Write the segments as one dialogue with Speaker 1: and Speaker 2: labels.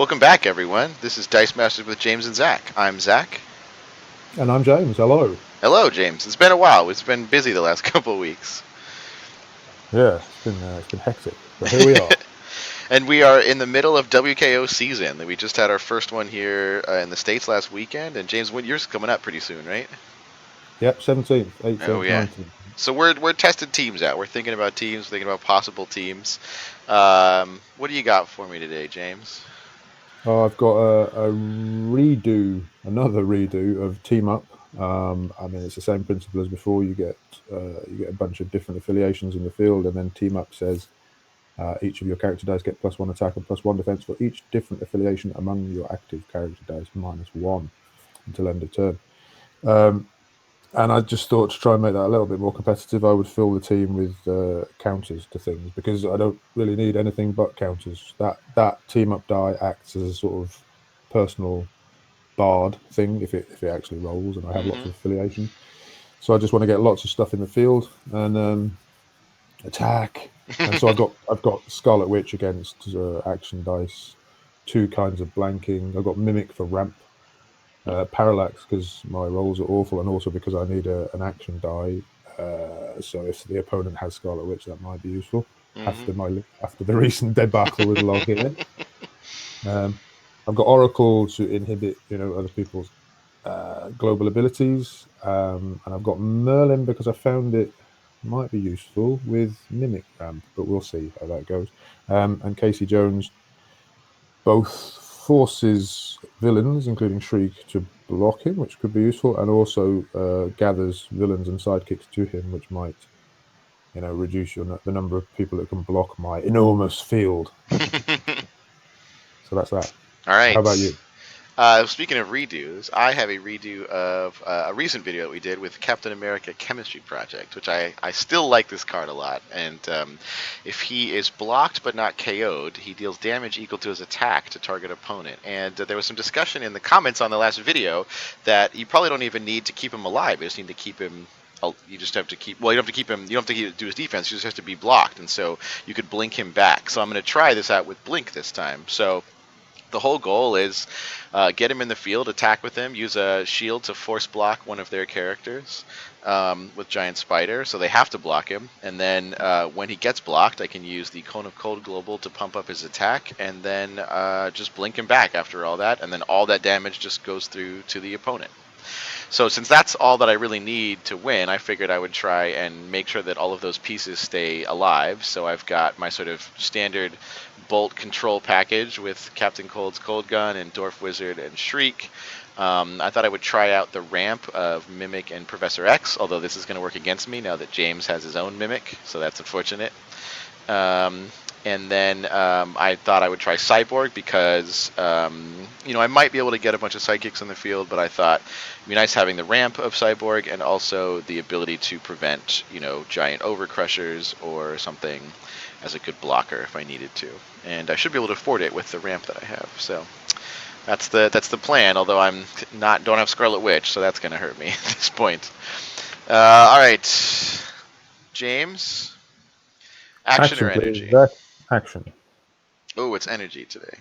Speaker 1: Welcome back, everyone. This is Dice Masters with James and Zack. I'm Zack.
Speaker 2: And I'm James. Hello.
Speaker 1: Hello, James. It's been a while. It's been busy the last couple of weeks.
Speaker 2: Yeah, it's been hectic, but here we are.
Speaker 1: And we are in the middle of WKO season. We just had our first one here in the States last weekend. And James, yours coming up pretty soon, right?
Speaker 2: Yep, 17th,
Speaker 1: Oh,
Speaker 2: 18th,
Speaker 1: yeah.
Speaker 2: 19th.
Speaker 1: So we're testing teams out. We're thinking about teams, thinking about possible teams. What do you got for me today, James?
Speaker 2: Oh, I've got another redo of Team Up. I mean, it's the same principle as before. You get a bunch of different affiliations in the field, and then Team Up says each of your character dice get +1 attack and +1 defense for each different affiliation among your active character dice, -1 until end of turn. Um, And I just thought to try and make that a little bit more competitive, I would fill the team with counters to things because I don't really need anything but counters. That team up die acts as a sort of personal bard thing if it actually rolls, and I have lots
Speaker 1: Mm-hmm.
Speaker 2: of affiliation. So I just want to get lots of stuff in the field and attack. And so I've got Scarlet Witch against action dice, two kinds of blanking. I've got Mimic for ramp, Parallax because my rolls are awful, and also because I need an action die. So if the opponent has Scarlet Witch, that might be useful
Speaker 1: Mm-hmm.
Speaker 2: after the recent debacle with log here. Um, I've got Oracle to inhibit other people's global abilities, and I've got Merlin because I found it might be useful with Mimic Ramp, but we'll see how that goes. And Casey Jones both forces villains, including Shriek, to block him, which could be useful, and also gathers villains and sidekicks to him, which might, reduce the number of people that can block my enormous field. So that's that.
Speaker 1: All
Speaker 2: How about
Speaker 1: right.
Speaker 2: you?
Speaker 1: Speaking of redos, I have a redo of a recent video that we did with Captain America Chemistry Project, which I still like this card a lot. And if he is blocked but not KO'd, he deals damage equal to his attack to target opponent. And there was some discussion in the comments on the last video that you probably don't even need to keep him alive. You just need to keep him. You just have to keep. Well, you don't have to keep him. You don't have to do his defense. You just have to be blocked, and so you could blink him back. So I'm going to try this out with blink this time. So the whole goal is get him in the field, attack with him, use a shield to force block one of their characters with Giant Spider, so they have to block him. And then when he gets blocked, I can use the Cone of Cold Global to pump up his attack, and then just blink him back after all that, and then all that damage just goes through to the opponent. So since that's all that I really need to win, I figured I would try and make sure that all of those pieces stay alive. So I've got my sort of standard bolt control package with Captain Cold's Cold Gun and Dwarf Wizard and Shriek. I thought I would try out the ramp of Mimic and Professor X, although this is going to work against me now that James has his own Mimic, so that's unfortunate. Um, and then I thought I would try Cyborg because I might be able to get a bunch of sidekicks in the field, but I thought it'd be nice having the ramp of Cyborg and also the ability to prevent giant overcrushers or something as a good blocker if I needed to. And I should be able to afford it with the ramp that I have. So that's the plan. Although don't have Scarlet Witch, so that's gonna hurt me at this point. All right, James, action or
Speaker 2: Action, please.
Speaker 1: energy?
Speaker 2: Zach. Action.
Speaker 1: Oh, it's energy today.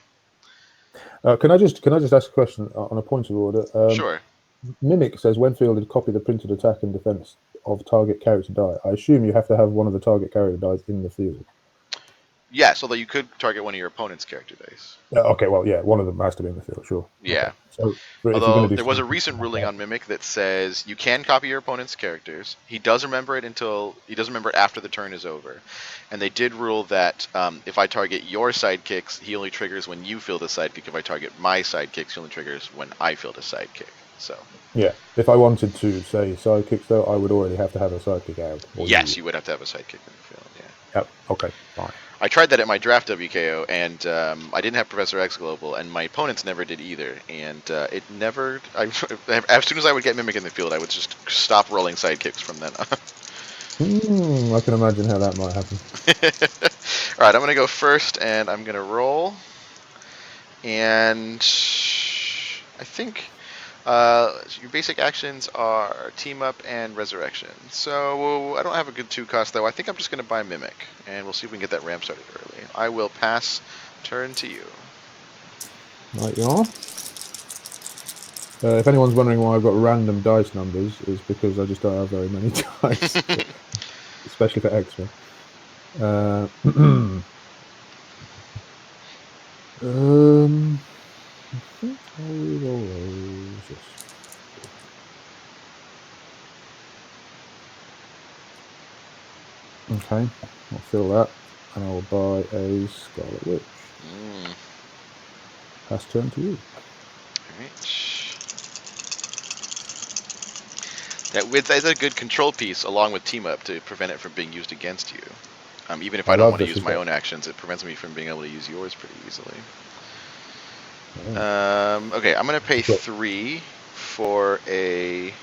Speaker 2: Can I just ask a question on a point of order?
Speaker 1: Sure.
Speaker 2: Mimic says when fielded, copy the printed attack and defense of target character die. I assume you have to have one of the target character dies in the field.
Speaker 1: Yes, although you could target one of your opponent's character dice.
Speaker 2: Yeah, okay, well, yeah, one of them has to be in the field, sure. Okay.
Speaker 1: Yeah.
Speaker 2: So if you're going
Speaker 1: Although
Speaker 2: to do
Speaker 1: there was a
Speaker 2: something
Speaker 1: recent
Speaker 2: like
Speaker 1: ruling
Speaker 2: that,
Speaker 1: on Mimic that says you can copy your opponent's characters. He does remember it until he doesn't remember it after the turn is over. And they did rule that if I target your sidekicks, he only triggers when you field a sidekick. If I target my sidekicks, he only triggers when I field a sidekick. So
Speaker 2: yeah, if I wanted to say sidekicks, though, I would already have to have a sidekick out, or you
Speaker 1: yes,
Speaker 2: would.
Speaker 1: you would have to have a sidekick in the field. Yeah.
Speaker 2: Yep, okay, fine.
Speaker 1: I tried that at my draft WKO, and I didn't have Professor X Global, and my opponents never did either. And it never. As soon as I would get Mimic in the field, I would just stop rolling sidekicks from then on.
Speaker 2: I can imagine how that might happen.
Speaker 1: All right, I'm gonna go first, and I'm gonna roll. And I think your basic actions are team up and resurrection. So I don't have a good 2 cost though. I think I'm just gonna buy Mimic, and we'll see if we can get that ramp started early. I will pass. Turn to you.
Speaker 2: Right, you are. If anyone's wondering why I've got random dice numbers, it's because I just don't have very many dice, especially for X-Men. I think I will roll this. Okay, I'll fill that, and I'll buy a Scarlet Witch. Pass turn to you.
Speaker 1: Alright. That's a good control piece along with team up to prevent it from being used against you. Even if
Speaker 2: I
Speaker 1: I don't
Speaker 2: love
Speaker 1: want to
Speaker 2: this
Speaker 1: use
Speaker 2: as
Speaker 1: my
Speaker 2: well.
Speaker 1: own actions, it prevents me from being able to use yours pretty easily.
Speaker 2: Yeah.
Speaker 1: Okay, I'm going to pay
Speaker 2: Cool.
Speaker 1: 3 for a...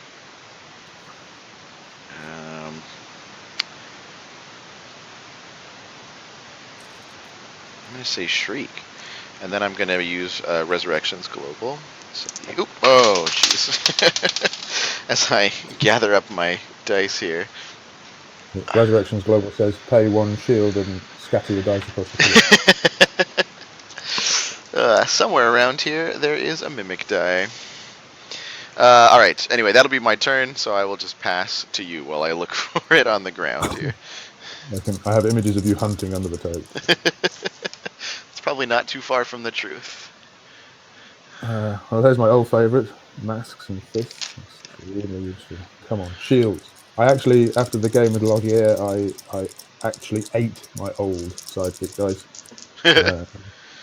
Speaker 1: I'm going to say Shriek. And then I'm going to use Resurrections Global. So, oh, jeez. As I gather up my dice here.
Speaker 2: Resurrections Global says pay 1 shield and scatter your dice across the field.
Speaker 1: Somewhere around here, there is a Mimic die. Alright, anyway, that'll be my turn, so I will just pass to you while I look for it on the ground here.
Speaker 2: I have images of you hunting under the table.
Speaker 1: It's probably not too far from the truth.
Speaker 2: Well, there's my old favourite, masks and fists. That's extremely useful. Come on, shields. I actually, after the game with Logier, I actually ate my old sidekick dice.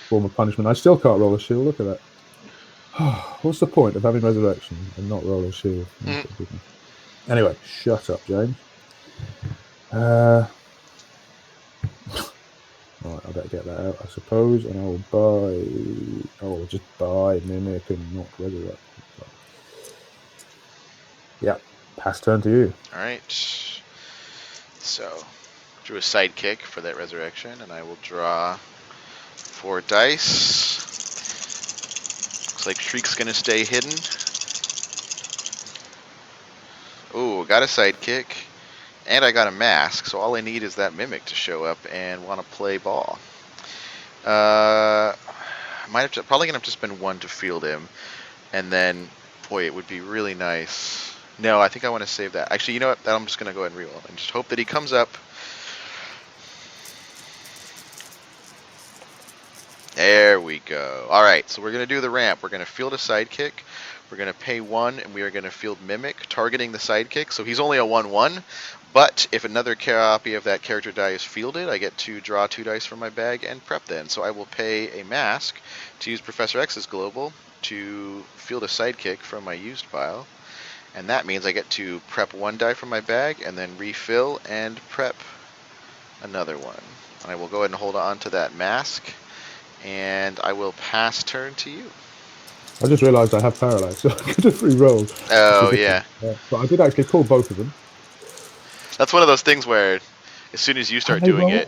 Speaker 2: Form of punishment. I still can't roll a shield. Look at that. What's the point of having resurrection and not roll a shield? Oh, for goodness. Anyway, shut up, James. Right, I better get that out, I suppose, and I'll just buy Mimic and not Resurrect. Yeah, pass turn to you.
Speaker 1: Alright. So, drew a sidekick for that resurrection, and I will draw 4 dice. Looks like Shriek's gonna stay hidden. Ooh, got a sidekick. And I got a mask, so all I need is that Mimic to show up and want to play ball. Probably gonna have to spend 1 to field him, and then, boy, it would be really nice. No, I think I want to save that. Actually, you know what? I'm just gonna go ahead and reroll and just hope that he comes up. There we go. All right, so we're gonna do the ramp. We're gonna field a sidekick. We're gonna pay 1, and we are gonna field Mimic, targeting the sidekick. So he's only a 1/1. But if another copy of that character die is fielded, I get to draw 2 dice from my bag and prep then. So I will pay a mask to use Professor X's Global to field a sidekick from my used pile. And that means I get to prep 1 die from my bag and then refill and prep another one. And I will go ahead and hold on to that mask. And I will pass turn to you.
Speaker 2: I just realised I have parallax, so I could have re-rolled.
Speaker 1: Oh, yeah.
Speaker 2: But I did actually pull both of them.
Speaker 1: That's one of those things where as soon as you start doing it,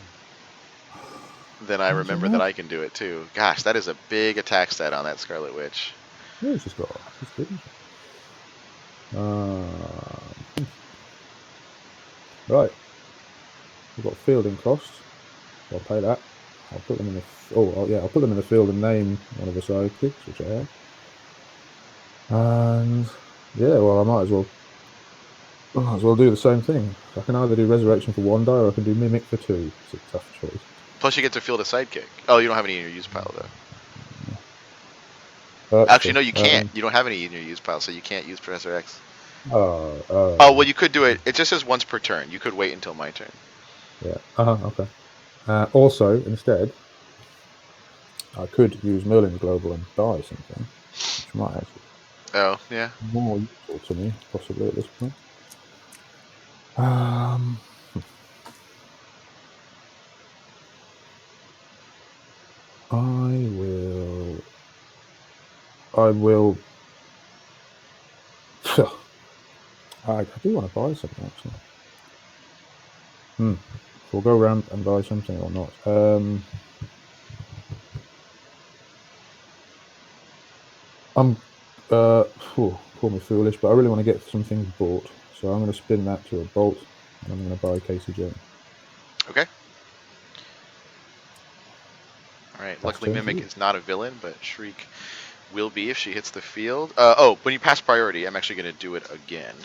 Speaker 1: then I remember that I can do it too. Gosh, that is a big attack stat on that Scarlet Witch.
Speaker 2: Yeah, it's just got right. We've got fielding costs. So I'll pay that. I'll put them in the I'll put them in the field and name one of the sidekicks, which I have. And yeah, well, I might as well do the same thing. I can either do resurrection for 1 die or I can do mimic for 2. It's a tough choice.
Speaker 1: Plus, you get to field a sidekick. Oh, you don't have any in your use pile though. Actually, no, you can't. You don't have any in your use pile, so you can't use Professor X. Oh, well, you could do it. It just says once per turn. You could wait until my turn.
Speaker 2: Yeah. Okay. Also, instead, I could use Merlin's Global and buy something, which might actually
Speaker 1: be
Speaker 2: more useful to me, possibly at this point. I will. I do want to buy something actually. We'll go around and buy something or not. Call me foolish, but I really want to get some things bought, so I'm going to spin that to a bolt, and I'm going to buy Casey Jones.
Speaker 1: Okay. All right. Alright,
Speaker 2: Pass
Speaker 1: luckily
Speaker 2: turn to
Speaker 1: Mimic
Speaker 2: you.
Speaker 1: is not a villain, but Shriek will be if she hits the field. When you pass priority, I'm actually going to do it again.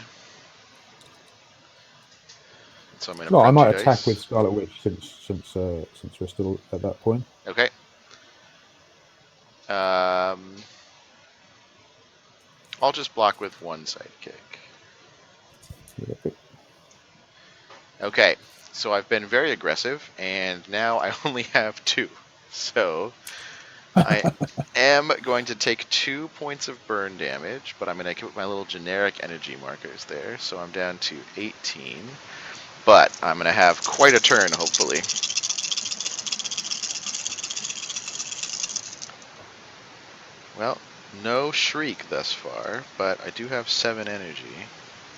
Speaker 1: So I'm going to
Speaker 2: No, I
Speaker 1: prep 2
Speaker 2: might attack with
Speaker 1: dice.
Speaker 2: Scarlet Witch since we're still at that point.
Speaker 1: Okay. I'll just block with one sidekick. Okay, so I've been very aggressive, and now I only have 2. So I am going to take 2 points of burn damage, but I'm going to keep my little generic energy markers there, so I'm down to 18. But I'm going to have quite a turn, hopefully. Well, no Shriek thus far, but I do have 7 energy.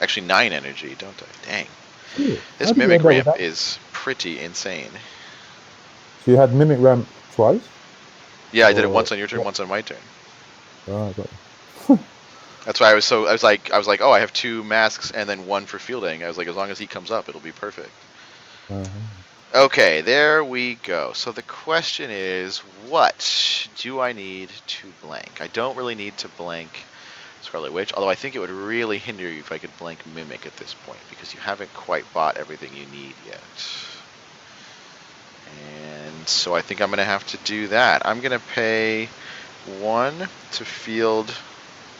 Speaker 1: Actually, 9 energy, don't I? Dang.
Speaker 2: Ooh, how
Speaker 1: This
Speaker 2: did you
Speaker 1: Mimic
Speaker 2: end up with
Speaker 1: ramp
Speaker 2: that?
Speaker 1: is pretty insane.
Speaker 2: So you had Mimic Ramp twice?
Speaker 1: Yeah, I did it
Speaker 2: Or
Speaker 1: once on your turn,
Speaker 2: what?
Speaker 1: once on my turn.
Speaker 2: Oh, I got you.
Speaker 1: That's why I was like, oh, I have 2 masks and then 1 for fielding. I was like, as long as he comes up, it'll be perfect.
Speaker 2: Uh-huh.
Speaker 1: Okay, there we go. So the question is, what do I need to blank? I don't really need to blank Scarlet Witch, although I think it would really hinder you if I could blank Mimic at this point, because you haven't quite bought everything you need yet. And so I think I'm going to have to do that. I'm going to pay 1 to field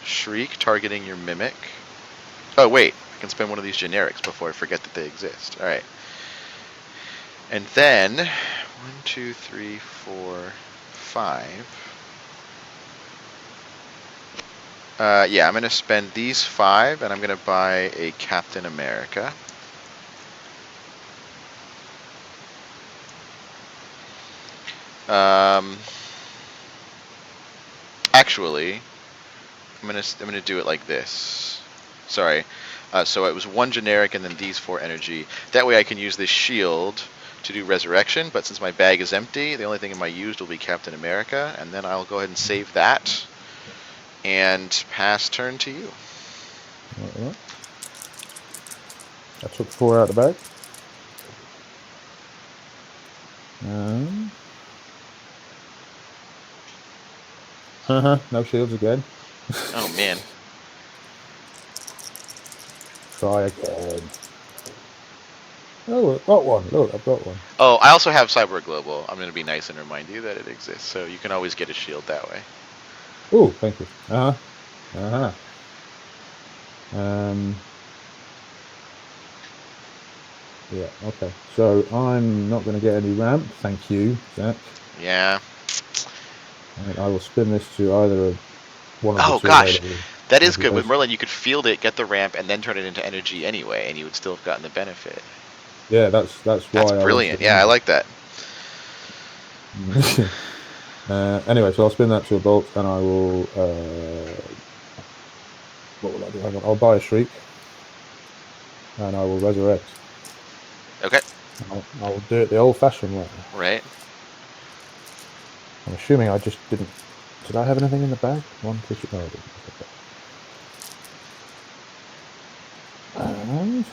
Speaker 1: Shriek, targeting your Mimic. Oh, wait. I can spend one of these generics before I forget that they exist. Alright. And then, 1, 2, 3, 4, 5. Yeah, I'm going to spend these 5, and I'm going to buy a Captain America. Actually, I'm gonna do it like this. Sorry. So it was 1 generic and then these 4 energy. That way I can use this shield to do resurrection, but since my bag is empty, the only thing in my used will be Captain America, and then I'll go ahead and save that and pass turn to you.
Speaker 2: All right. I took 4 out of the bag. No shields again.
Speaker 1: Oh man.
Speaker 2: Try again. Oh, I've got one. Look, I've got one.
Speaker 1: Oh, I also have Cyber Global. I'm gonna be nice and remind you that it exists, so you can always get a shield that way.
Speaker 2: Oh, thank you. Uh-huh. Um, yeah, okay. So I'm not going to get any ramp. Thank you, Zach.
Speaker 1: Yeah.
Speaker 2: And I will spin this to either one of the
Speaker 1: Oh
Speaker 2: 2
Speaker 1: gosh,
Speaker 2: available
Speaker 1: that is
Speaker 2: energy
Speaker 1: good. With
Speaker 2: bases.
Speaker 1: Merlin, you could field it, get the ramp, and then turn it into energy anyway, and you would still have gotten the benefit.
Speaker 2: Yeah, that's
Speaker 1: That's
Speaker 2: why I wanted
Speaker 1: brilliant.
Speaker 2: to
Speaker 1: Yeah, I
Speaker 2: use
Speaker 1: like that.
Speaker 2: it. Anyway, so I'll spin that to a bolt, and I will. What will I do? Hang on. I'll buy a shriek, and I will resurrect.
Speaker 1: Okay.
Speaker 2: I'll do it the old-fashioned way.
Speaker 1: Right.
Speaker 2: I'm assuming I just didn't. Did I have anything in the bag? 1, 2, 3. No, I didn't. Okay. And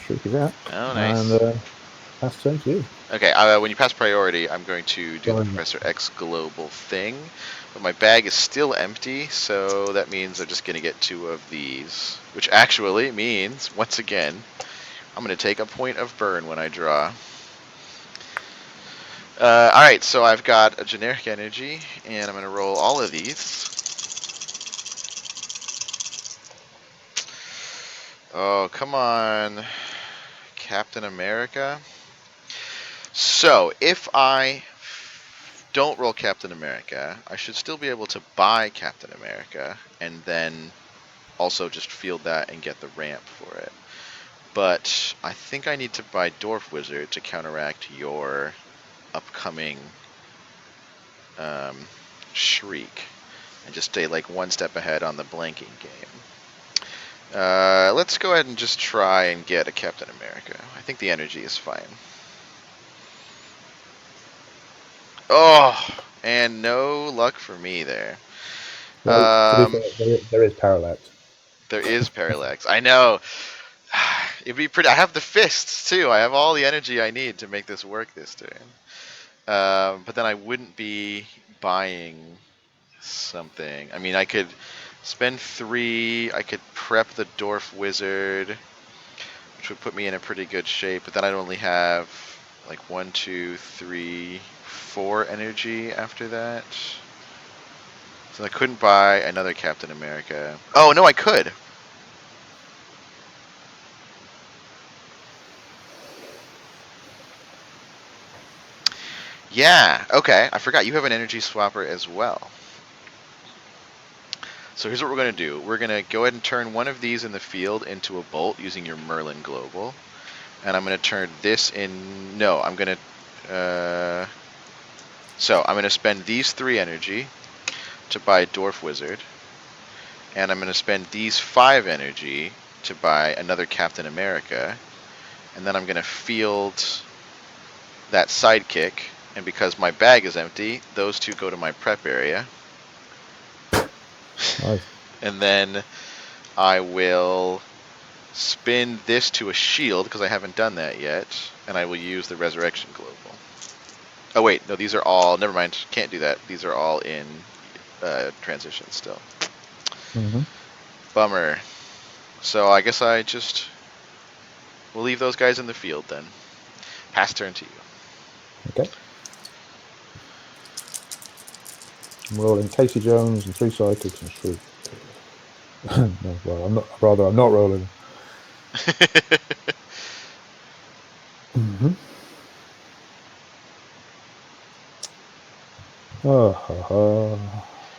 Speaker 2: shriek is out,
Speaker 1: Oh,
Speaker 2: and
Speaker 1: nice.
Speaker 2: pass turn to you.
Speaker 1: Okay, when you pass priority, I'm going to do the
Speaker 2: Fine.
Speaker 1: Professor X global thing, but my bag is still empty, so that means I'm just going to get 2 of these, which actually means, once again, I'm going to take a point of burn when I draw. Alright, so I've got a generic energy, and I'm going to roll all of these. Oh, come on, Captain America. So, if I don't roll Captain America, I should still be able to buy Captain America, and then also just field that and get the ramp for it. But I think I need to buy Dwarf Wizard to counteract your upcoming Shriek, and just stay like 1 step ahead on the blanking game. Let's go ahead and just try and get a Captain America. I think the energy is fine. Oh, and no luck for me there.
Speaker 2: Well, to be fair,
Speaker 1: Um,
Speaker 2: there is parallax.
Speaker 1: there is parallax. I know. It'd be pretty. I have the fists too. I have all the energy I need to make this work this turn. But then I wouldn't be buying something. I mean, I could spend 3. I could prep the Dwarf Wizard, which would put me in a pretty good shape. But then I'd only have like 1, 2, 3, 4 energy after that. So I couldn't buy another Captain America. Oh no, I could. Yeah. Okay. I forgot you have an energy swapper as well. So here's what we're going to do. We're going to go ahead and turn one of these in the field into a bolt using your Merlin Global. And I'm going to turn this in... No, I'm going to... So I'm going to spend these 3 energy to buy Dwarf Wizard. And I'm going to spend these 5 energy to buy another Captain America. And then I'm going to field that sidekick. And because my bag is empty, those 2 go to my prep area.
Speaker 2: Nice.
Speaker 1: And then I will spin this to a shield, because I haven't done that yet, and I will use the Resurrection Global. Oh wait, no, these are all, never mind, can't do that. These are all in transition still.
Speaker 2: Mm-hmm.
Speaker 1: Bummer. So I guess I just will leave those guys in the field then. Pass turn to you.
Speaker 2: Okay. I'm rolling Casey Jones and 3 sidekicks and Shriek. No, well, I'm not. Rather, I'm not rolling. Mm-hmm.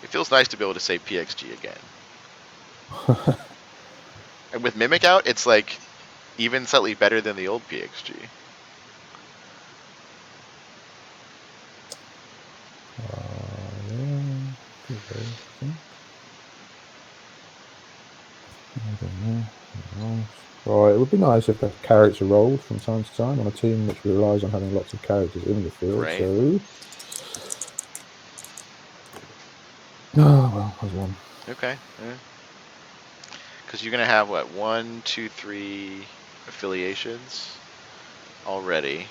Speaker 1: It feels nice to be able to say PXG again. And with Mimic out, it's like even slightly better than the old PXG.
Speaker 2: Yeah. I don't know. Right, it would be nice if the character rolled from time to time on a team which relies on having lots of characters in the field.
Speaker 1: Right.
Speaker 2: So, oh well, there's one.
Speaker 1: Okay. Because you're gonna have what, 1, 2, 3 affiliations already.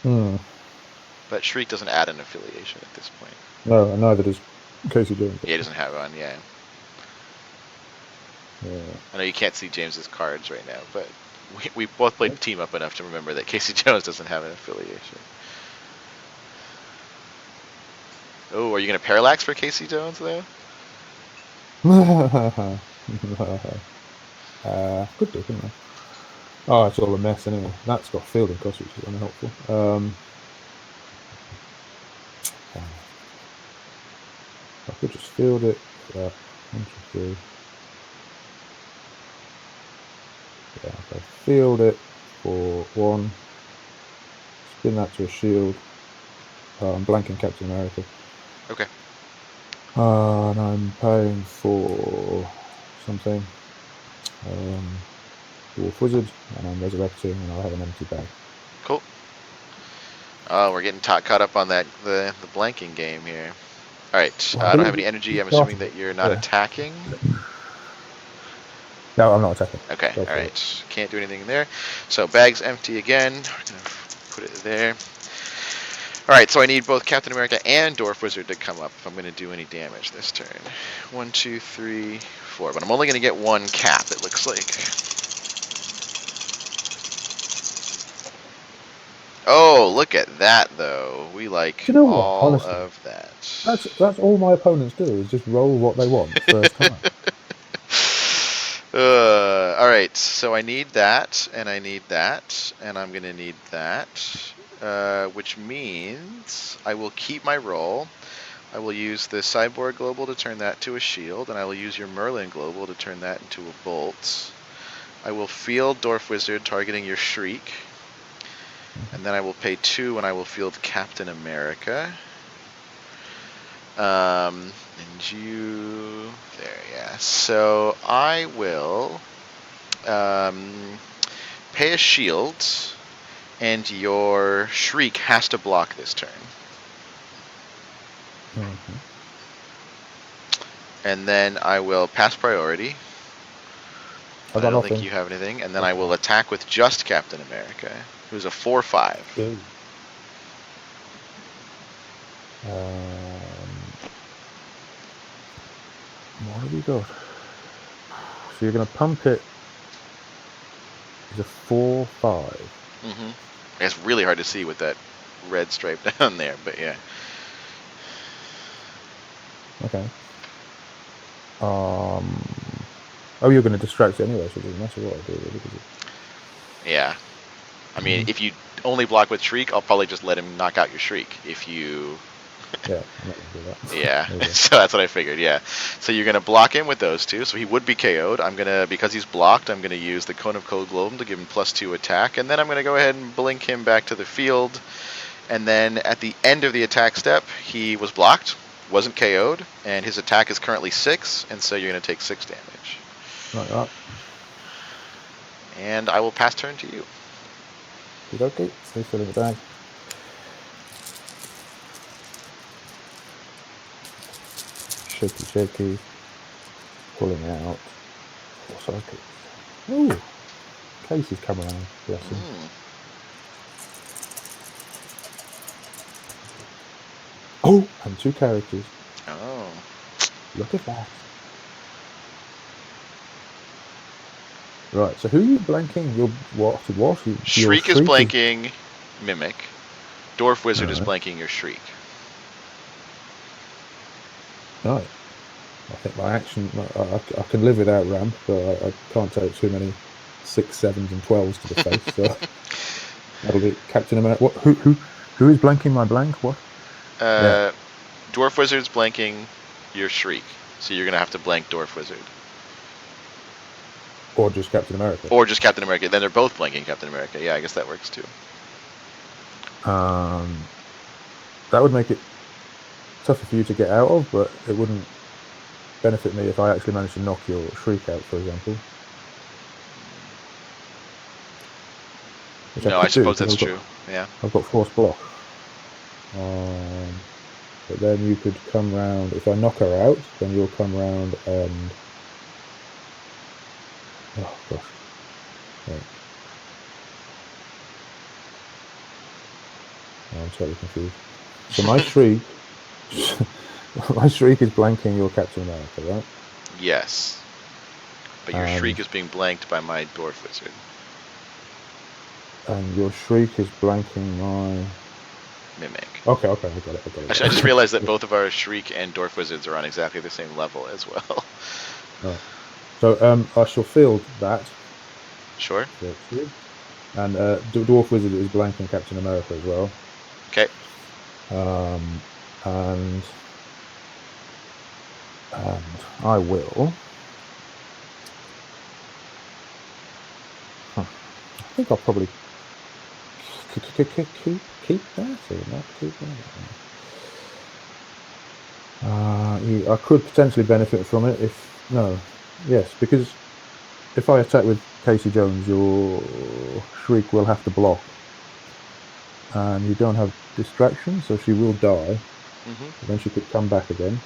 Speaker 2: Hmm.
Speaker 1: But Shriek doesn't add an affiliation at this point.
Speaker 2: No, and neither does Casey Jones.
Speaker 1: Yeah, he doesn't have one. Yeah.
Speaker 2: Yeah.
Speaker 1: I know you can't see James's cards right now, but we both played team up enough to remember that Casey Jones doesn't have an affiliation. Oh, are you gonna parallax for Casey Jones though?
Speaker 2: Could do, couldn't I? Oh, it's all a mess anyway. That's got fielding costs, which is unhelpful. I could just field it for that. 1, 2, 3. Yeah, okay. Field it for 1. Spin that to a shield. I'm blanking Captain America.
Speaker 1: Okay.
Speaker 2: And I'm paying for something. Dwarf Wizard, and I'm resurrecting, and I'll have an empty bag.
Speaker 1: Cool. Oh, we're getting caught up on that the blanking game here. All right.
Speaker 2: Well,
Speaker 1: I don't have any energy. I'm assuming that you're not attacking.
Speaker 2: No, I'm not attacking.
Speaker 1: Okay.
Speaker 2: Go
Speaker 1: All
Speaker 2: for it.
Speaker 1: right. Can't do anything there. So bag's empty again. We're gonna put it there. All right. So I need both Captain America and Dwarf Wizard to come up if I'm gonna do any damage this turn. 1, 2, 3, 4. But I'm only gonna get 1 cap. It looks like. Oh, look at that though. We like
Speaker 2: Do you know what?
Speaker 1: all
Speaker 2: Honestly,
Speaker 1: of that.
Speaker 2: that's all my opponents do is just roll what they want first time.
Speaker 1: All right, so I need that, and I need that, and I'm gonna need that, which means I will keep my roll. I will use the Cyborg Global to turn that to a shield, and I will use your Merlin Global to turn that into a bolt. I will field Dwarf Wizard, targeting your Shriek, and then I will pay 2, and I will field Captain America. And you there, yeah. So I will pay a shield, and your Shriek has to block this turn.
Speaker 2: Mm-hmm.
Speaker 1: And then I will pass priority.
Speaker 2: I
Speaker 1: I
Speaker 2: got
Speaker 1: don't think
Speaker 2: nothing.
Speaker 1: you have anything. And then I will attack with just Captain America. who's a 4/5.
Speaker 2: Good. What have you got? So you're going to pump it. It's a 4/5.
Speaker 1: Mm-hmm. It's really hard to see with that red stripe down there, but yeah.
Speaker 2: Okay. Oh, you're going to distract it anyway, so it doesn't matter what I do, really, does it?
Speaker 1: Yeah. I mean, if you only block with Shriek, I'll probably just let him knock out your Shriek. If you...
Speaker 2: Yeah, I'm not going to do that.
Speaker 1: Yeah, so that's what I figured, yeah. So you're going to block him with those two, so he would be KO'd. I'm going to, because he's blocked, I'm going to use the Cone of Cold Gloam to give him +2 attack, and then I'm going to go ahead and blink him back to the field. And then at the end of the attack step, he was blocked, wasn't KO'd, and his attack is currently 6, and so you're going to take 6 damage.
Speaker 2: Like that.
Speaker 1: And I will pass turn to you.
Speaker 2: Okay, stay still in the bag. Shaky, shaky. Pulling out. 4 circuits. Ooh, Casey's come around. Bless him. Oh, and 2 characters.
Speaker 1: Oh.
Speaker 2: Look at that. Right, so who are you blanking? Your what?
Speaker 1: Shriek is blanking Mimic. Dwarf Wizard is
Speaker 2: Right.
Speaker 1: blanking your Shriek.
Speaker 2: Right. I think my action, I can live without ramp, but I can't take too many 6, 7s, and 12s to the face. So that'll be Captain America. What? Who is blanking my blank? What? Yeah.
Speaker 1: Dwarf Wizard's blanking your Shriek, so you're gonna have to blank Dwarf Wizard.
Speaker 2: Or just Captain America.
Speaker 1: Or just Captain America. Then they're both blanking Captain America. Yeah, I guess that works too.
Speaker 2: That would make it tougher for you to get out of, but it wouldn't benefit me if I actually managed to knock your Shriek out, for example.
Speaker 1: No, I suppose that's true. Yeah.
Speaker 2: I've got force block. But then you could come round. If I knock her out, then you'll come round and... Oh, gosh. Right. Oh, I'm totally confused. So my Shriek... my Shriek is blanking your Captain America, right?
Speaker 1: Yes. But your Shriek is being blanked by my Dwarf Wizard.
Speaker 2: And your Shriek is blanking my...
Speaker 1: Mimic.
Speaker 2: Okay, I got it.
Speaker 1: Actually, I just realized that both of our Shriek and Dwarf Wizards are on exactly the same level as well.
Speaker 2: Right. So I shall field that.
Speaker 1: Sure.
Speaker 2: And Dwarf Wizard is blanking Captain America as well.
Speaker 1: Okay.
Speaker 2: And I will... I think I'll probably keep that or not keep that. I could potentially benefit from it yes, because if I attack with Casey Jones, your Shriek will have to block, and you don't have distraction, so she will die. And then she could come back again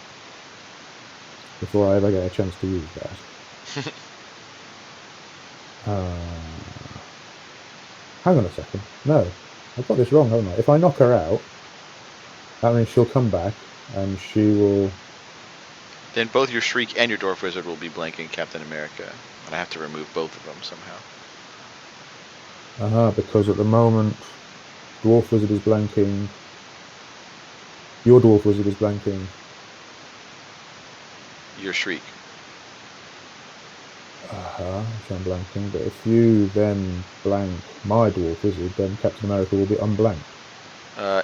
Speaker 2: before I ever get a chance to use that. Hang on a second. No, I've got this wrong, haven't I? If I knock her out, that means she'll come back and she will...
Speaker 1: Then both your Shriek and your Dwarf Wizard will be blanking Captain America, and I have to remove both of them somehow.
Speaker 2: Because at the moment, Dwarf Wizard is blanking... Your Dwarf Wizard is blanking...
Speaker 1: Your Shriek.
Speaker 2: Which I'm blanking, but if you then blank my Dwarf Wizard, then Captain America will be unblanked.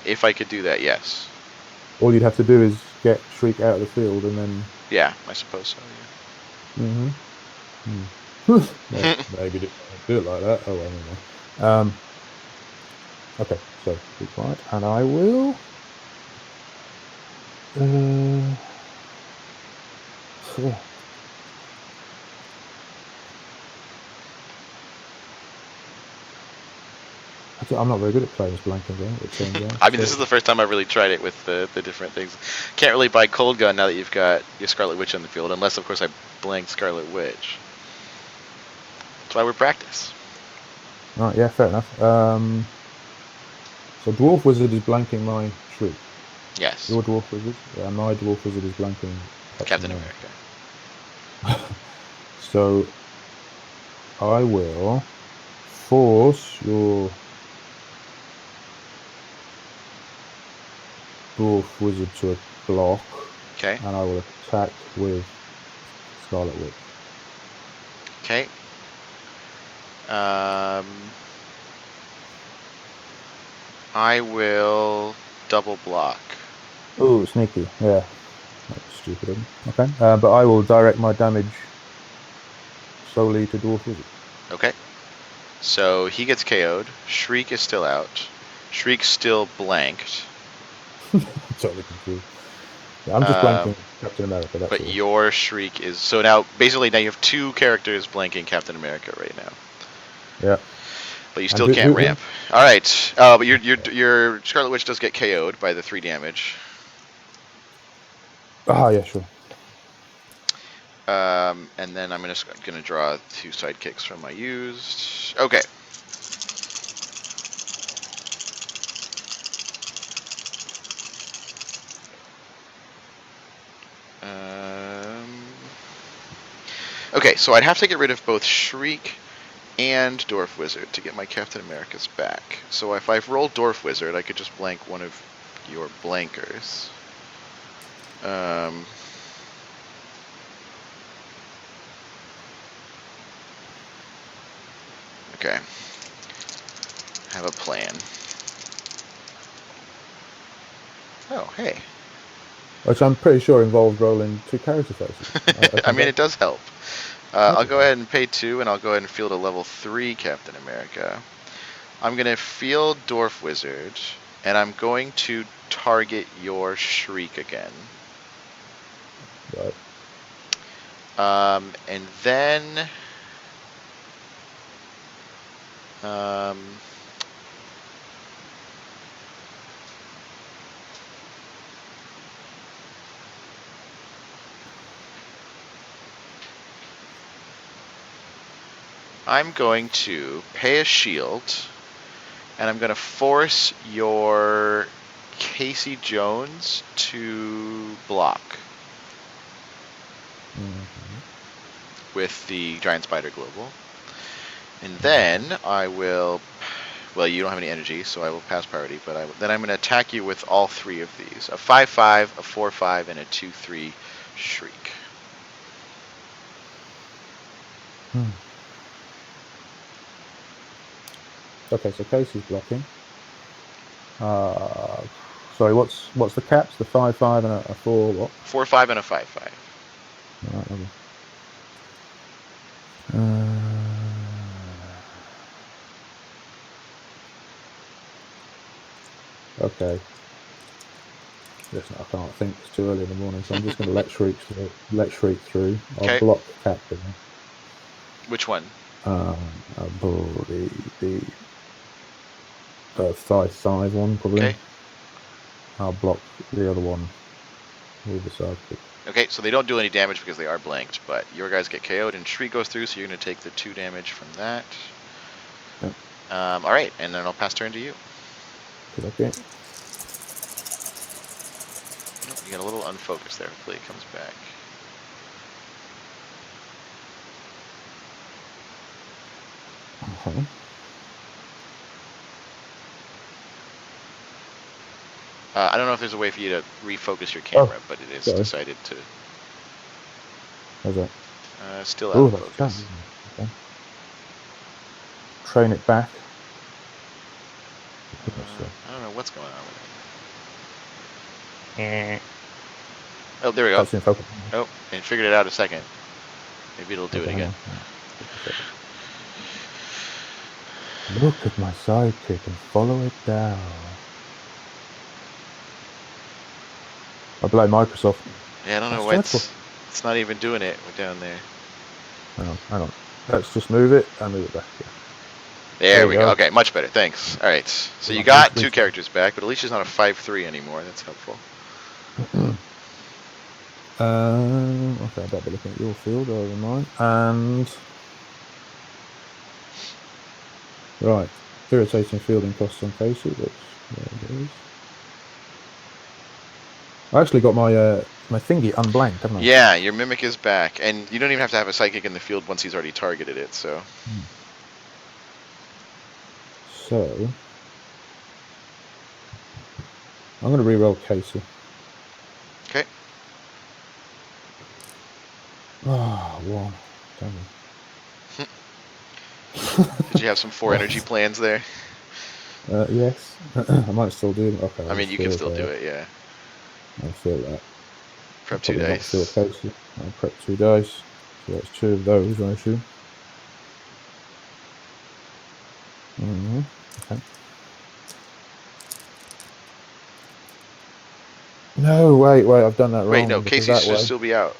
Speaker 1: If I could do that, yes.
Speaker 2: All you'd have to do is get Shriek out of the field and then...
Speaker 1: Yeah, I suppose so, yeah.
Speaker 2: Well, maybe do it like that. Oh, well, anyway. Okay, so be quiet, and I will... I'm not very good at playing this blanking game.
Speaker 1: I mean, this is the first time I've really tried it with the different things. Can't really buy Cold Gun now that you've got your Scarlet Witch on the field, unless, of course, I blank Scarlet Witch. That's why we practice.
Speaker 2: Right, yeah, fair enough. So Dwarf Wizard is blanking my Shriek.
Speaker 1: Yes,
Speaker 2: Your Dwarf Wizard? Yeah, my Dwarf Wizard is blanking Captain
Speaker 1: Captain
Speaker 2: America.
Speaker 1: America.
Speaker 2: So I will force your Dwarf Wizard to a block,
Speaker 1: Okay.
Speaker 2: and I will attack with Scarlet Witch.
Speaker 1: Okay. I will double block.
Speaker 2: Oh, sneaky. Yeah, that was stupid of me. Okay, but I will direct my damage solely to Dwarf Wizard.
Speaker 1: Okay. So he gets KO'd. Shriek is still out. Shriek's still blanked.
Speaker 2: I'm totally confused. Yeah, I'm just
Speaker 1: Um,
Speaker 2: blanking Captain America, that's
Speaker 1: but
Speaker 2: all.
Speaker 1: your Shriek is so now basically now you have two characters blanking Captain America right now.
Speaker 2: Yeah.
Speaker 1: But you
Speaker 2: And
Speaker 1: still can't ramp. All right. But your Scarlet Witch does get KO'd by the 3 damage.
Speaker 2: Ah, yeah, sure.
Speaker 1: And then I'm gonna draw 2 sidekicks from my used. Okay. Okay, so I'd have to get rid of both Shriek and Dwarf Wizard to get my Captain America's back. So if I roll Dwarf Wizard, I could just blank one of your blankers. Okay. Have a plan. Oh, hey.
Speaker 2: Which I'm pretty sure involved rolling 2 character faces. I
Speaker 1: I
Speaker 2: can
Speaker 1: mean,
Speaker 2: bet.
Speaker 1: it does help. I'll go ahead and pay 2, and I'll go ahead and field a level 3 Captain America. I'm going to field Dwarf Wizard, and I'm going to target your Shriek again.
Speaker 2: Right.
Speaker 1: And then... I'm going to pay a shield, and I'm going to force your Casey Jones to block with the Giant Spider Global. And then I will, well, you don't have any energy, so I will pass priority, but then I'm going to attack you with all 3 of these. A 5/5, a 4/5, and a 2/3 Shriek.
Speaker 2: Okay, so Casey's blocking. Sorry, what's the caps? The 5/5 and a 4 what?
Speaker 1: 4/5 and a 5/5.
Speaker 2: Right, lovely. Okay. Listen, I can't think. It's too early in the morning, so I'm just going to let Shriek through. I'll
Speaker 1: Okay.
Speaker 2: block Captain.
Speaker 1: Which one?
Speaker 2: The 5/5 one probably.
Speaker 1: Okay.
Speaker 2: I'll block the other one with the sidekick.
Speaker 1: Okay, so they don't do any damage because they are blanked, but your guys get KO'd and Shriek goes through, so you're going to take the 2 damage from that.
Speaker 2: Yep.
Speaker 1: Alright, and then I'll pass turn to you.
Speaker 2: Okay.
Speaker 1: Oh, you got a little unfocused there. Hopefully it comes back.
Speaker 2: Uh-huh.
Speaker 1: I don't know if there's a way for you to refocus your camera, but it is
Speaker 2: sorry.
Speaker 1: decided to.
Speaker 2: How's that?
Speaker 1: Still out of focus.
Speaker 2: Okay. Train it back.
Speaker 1: I don't know what's going on with it. Oh, there we go.
Speaker 2: That's in focus.
Speaker 1: Oh, and figured it out a second. Maybe it'll do it again.
Speaker 2: Look at my sidekick and follow it down. I blame Microsoft.
Speaker 1: Yeah, I don't know why it's not even doing it down there.
Speaker 2: Hang on. Let's just move it and move it back. Yeah.
Speaker 1: There we go. Okay, much better. Thanks. All right. So you got 2 characters back, but at least she's not a 5/3 anymore. That's helpful.
Speaker 2: Okay, I better be looking at your field rather than mine. And Right. Irritating fielding costs on Casey, but there it is. I actually got my thingy unblanked, haven't I?
Speaker 1: Yeah, your Mimic is back. And you don't even have to have a Psychic in the field once he's already targeted it, so...
Speaker 2: So I'm going to re-roll Casey.
Speaker 1: Okay.
Speaker 2: Ah, one. Damn
Speaker 1: Did you have some 4 energy plans there?
Speaker 2: yes. I might still do them. Okay,
Speaker 1: I
Speaker 2: I'll
Speaker 1: mean,
Speaker 2: just
Speaker 1: you can
Speaker 2: field
Speaker 1: still do
Speaker 2: there.
Speaker 1: it, yeah.
Speaker 2: I'll field that. I'll
Speaker 1: Prep 2
Speaker 2: probably not field
Speaker 1: dice.
Speaker 2: Casey. I'll prep 2 dice. So that's 2 of those, I assume. Okay. No, wait. I've done that
Speaker 1: Wait, no,
Speaker 2: wrong because
Speaker 1: Casey
Speaker 2: that
Speaker 1: should
Speaker 2: way.
Speaker 1: still be out.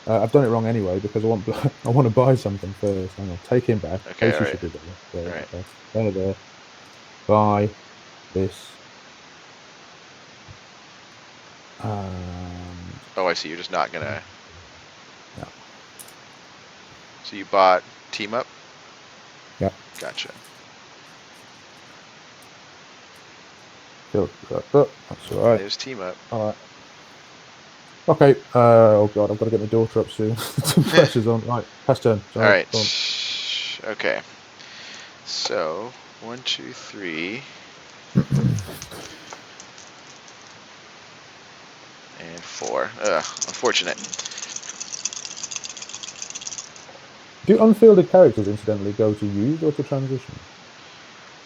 Speaker 2: I've done it wrong anyway because I want to buy something first. Hang on, take him back.
Speaker 1: Okay,
Speaker 2: Casey
Speaker 1: alright.
Speaker 2: should be there. There,
Speaker 1: Alright.
Speaker 2: okay. There. Buy this. And
Speaker 1: Oh, I see. You're just not gonna...
Speaker 2: yeah.
Speaker 1: So you bought Team Up?
Speaker 2: Yeah.
Speaker 1: Gotcha.
Speaker 2: Field that up. That's all right.
Speaker 1: There's Team Up.
Speaker 2: All right. Okay. Oh god, I've got to get my daughter up soon. Some pressure's on. Right. Pass turn. Sorry.
Speaker 1: Alright.
Speaker 2: Go on.
Speaker 1: Okay. So, 1, 2, 3, and 4. Ugh, unfortunate.
Speaker 2: Do unfielded characters incidentally go to used or to transition?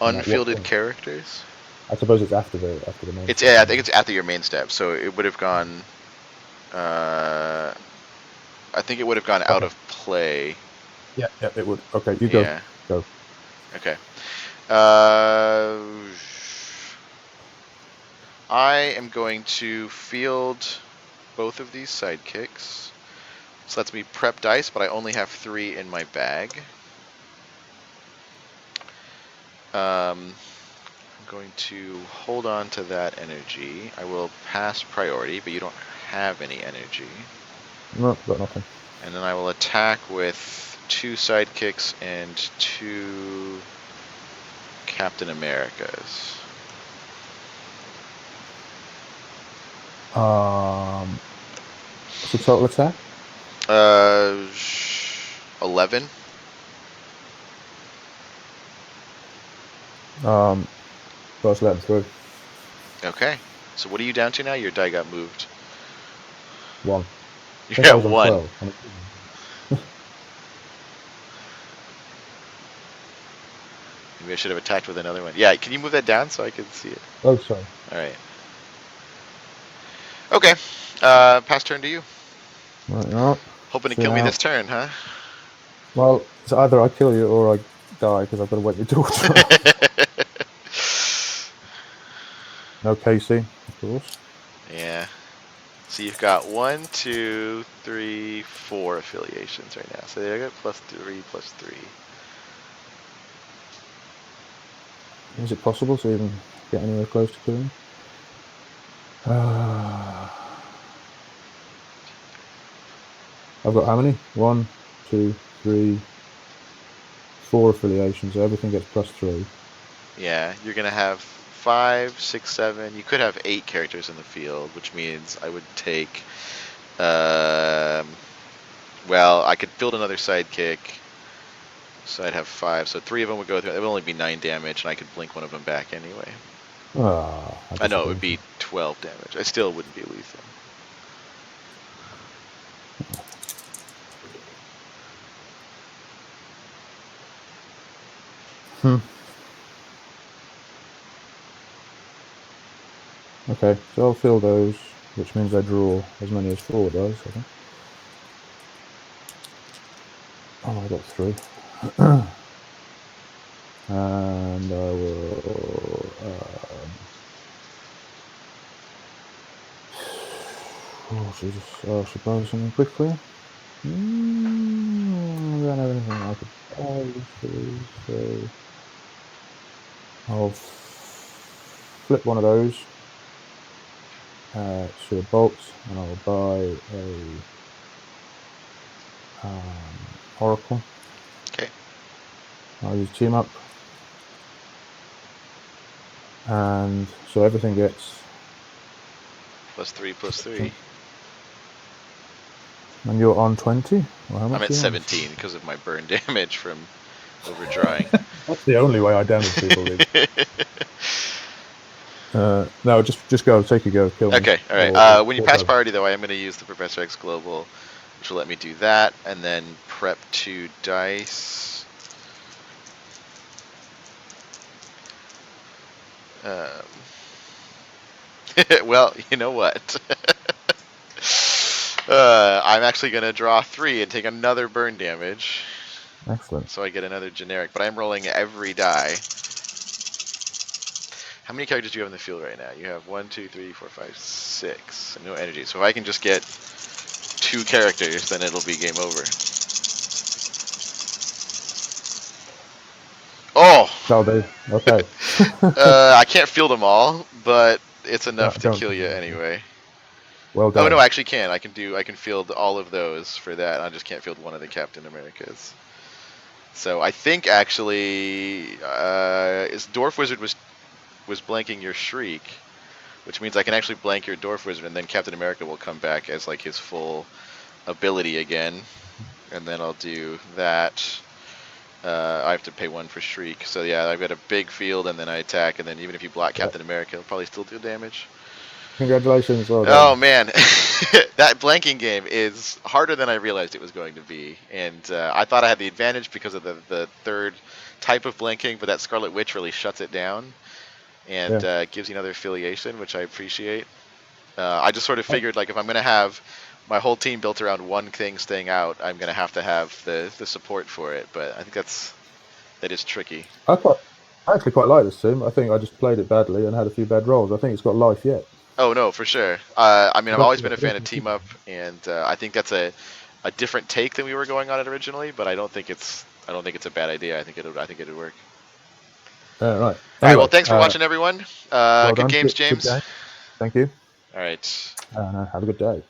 Speaker 2: And at what
Speaker 1: Unfielded
Speaker 2: point?
Speaker 1: characters?
Speaker 2: I suppose it's after the main
Speaker 1: It's,
Speaker 2: step.
Speaker 1: yeah, I think
Speaker 2: Maybe.
Speaker 1: it's after your main step, so it would have gone... I think it would have gone out
Speaker 2: Okay.
Speaker 1: of play.
Speaker 2: Yeah. It would. Okay. You go.
Speaker 1: Yeah.
Speaker 2: Go.
Speaker 1: Okay. Uh, I am going to field both of these sidekicks. This lets me prep dice, but I only have 3 in my bag. I'm going to hold on to that energy. I will pass priority, but you don't have any energy.
Speaker 2: No, got nothing.
Speaker 1: And then I will attack with 2 sidekicks and 2 Captain Americas.
Speaker 2: What's the total attack?
Speaker 1: Uh, 11.
Speaker 2: First let him through.
Speaker 1: Okay. So what are you down to now? Your die got moved.
Speaker 2: 1. I think
Speaker 1: You're
Speaker 2: I
Speaker 1: at
Speaker 2: was on
Speaker 1: 1.
Speaker 2: 12.
Speaker 1: Maybe I should have attacked with another one. Yeah, can you move that down so I can see it?
Speaker 2: Oh, sorry.
Speaker 1: Alright. Okay. Pass turn to you.
Speaker 2: Right, no.
Speaker 1: Hoping to
Speaker 2: See
Speaker 1: kill me
Speaker 2: now.
Speaker 1: this turn, huh?
Speaker 2: Well, it's either I kill you or I die because I've got to wake my daughter up. No Casey, of course.
Speaker 1: Yeah. So you've got 1, 2, 3, 4 affiliations right now. So I got +3, +3.
Speaker 2: Is it possible to even get anywhere close to killing? I've got how many? 1, 2, 3, 4 affiliations. So everything gets +3.
Speaker 1: Yeah, you're gonna have 5, 6, 7. You could have 8 characters in the field, which means I would take. Well, I could build another sidekick, so I'd have 5. So 3 of them would go through. It would only be 9 damage, and I could blink one of them back anyway.
Speaker 2: How
Speaker 1: I know it would
Speaker 2: disappointing.
Speaker 1: be 12 damage. I still wouldn't be lethal.
Speaker 2: Okay, so I'll fill those, which means I draw as many as 4 does, I think. Oh, I got 3. And I will. Oh, Jesus. I should buy something quickly. I don't have anything I could buy these days, so I'll flip one of those to a bolt, and I'll buy a Oracle.
Speaker 1: Okay.
Speaker 2: I'll use team up. and so everything gets
Speaker 1: +3/+3.
Speaker 2: and you're on 20. Well, how
Speaker 1: I'm
Speaker 2: much
Speaker 1: at
Speaker 2: are you on?
Speaker 1: 17 because of my burn damage from overdrawing.
Speaker 2: That's the only way I damage people. Is no, just go, take a go, kill me,
Speaker 1: Okay, all right. When you
Speaker 2: or
Speaker 1: pass
Speaker 2: don't.
Speaker 1: priority, though, I am going to use the Professor X Global, which will let me do that, and then prep 2 dice. Um, well, you know what? I'm actually going to draw 3 and take another burn damage,
Speaker 2: Excellent.
Speaker 1: so I get another generic. But I'm rolling every die. How many characters do you have in the field right now? You have 1, 2, 3, 4, 5, 6. No energy. So if I can just get 2 characters, then it'll be game over. Oh!
Speaker 2: That'll do. Okay.
Speaker 1: I can't field them all, but it's enough to
Speaker 2: Don't
Speaker 1: kill
Speaker 2: think
Speaker 1: you
Speaker 2: you need to.
Speaker 1: anyway.
Speaker 2: Well
Speaker 1: Oh no,
Speaker 2: done.
Speaker 1: I actually can. I can field all of those for that. I just can't field one of the Captain Americas. So I think actually, is Dwarf Wizard was blanking your Shriek, which means I can actually blank your Dwarf Wizard, and then Captain America will come back as like his full ability again, and then I'll do that. I have to pay 1 for Shriek. So yeah, I've got a big field, and then I attack, and then even if you block
Speaker 2: Yeah.
Speaker 1: Captain America, it'll probably still do damage.
Speaker 2: Congratulations. Well
Speaker 1: Oh
Speaker 2: done.
Speaker 1: man, that blanking game is harder than I realized it was going to be, and I thought I had the advantage because of the third type of blanking, but that Scarlet Witch really shuts it down and
Speaker 2: Yeah.
Speaker 1: gives you another affiliation, which I appreciate. I just sort of figured like if I'm going to have my whole team built around one thing staying out, I'm going to have the support for it. But I think that is tricky.
Speaker 2: I quite, I actually quite like this team. I think I just played it badly and had a few bad rolls. I think it's got life yet.
Speaker 1: Oh no, for sure. I mean,
Speaker 2: I
Speaker 1: I've
Speaker 2: don't
Speaker 1: always
Speaker 2: think
Speaker 1: been a
Speaker 2: I don't
Speaker 1: fan of
Speaker 2: think
Speaker 1: team up, and I think that's a different take than we were going on it originally. But I don't think it's a bad idea. I think it'd work.
Speaker 2: right.
Speaker 1: All right. Well,
Speaker 2: Anyway,
Speaker 1: thanks for watching, everyone.
Speaker 2: well
Speaker 1: Good
Speaker 2: done.
Speaker 1: games,
Speaker 2: Good
Speaker 1: James.
Speaker 2: game. Thank you.
Speaker 1: All right.
Speaker 2: Have a good day.